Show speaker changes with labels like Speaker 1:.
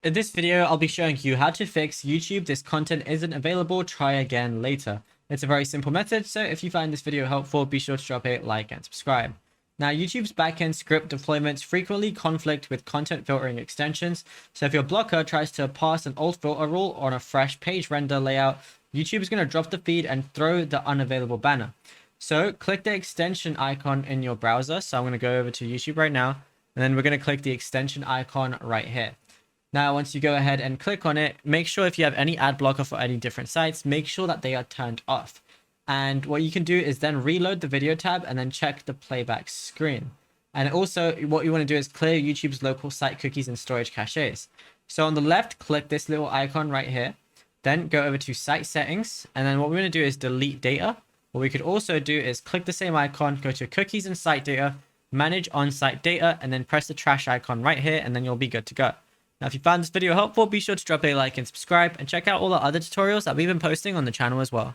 Speaker 1: In this video, I'll be showing you how to fix YouTube "This content isn't available, try again later." It's a very simple method, so if you find this video helpful, be sure to drop a like and subscribe. Now, YouTube's backend script deployments frequently conflict with content filtering extensions, so if your blocker tries to pass an old filter rule on a fresh page render layout, YouTube is going to drop the feed and throw the unavailable banner. So click the extension icon in your browser. So I'm going to go over to YouTube right now, and then we're going to click the extension icon right here. Now, once you go ahead and click on it, make sure if you have any ad blocker for any different sites, make sure that they are turned off. And what you can do is then reload the video tab and then check the playback screen. And also what you want to do is clear YouTube's local site cookies and storage caches. So on the left, click this little icon right here, then go over to site settings. And then what we're going to do is delete data. What we could also do is click the same icon, go to cookies and site data, manage on-site data, and then press the trash icon right here, and then you'll be good to go. Now, if you found this video helpful, be sure to drop a like and subscribe, and check out all the other tutorials that we've been posting on the channel as well.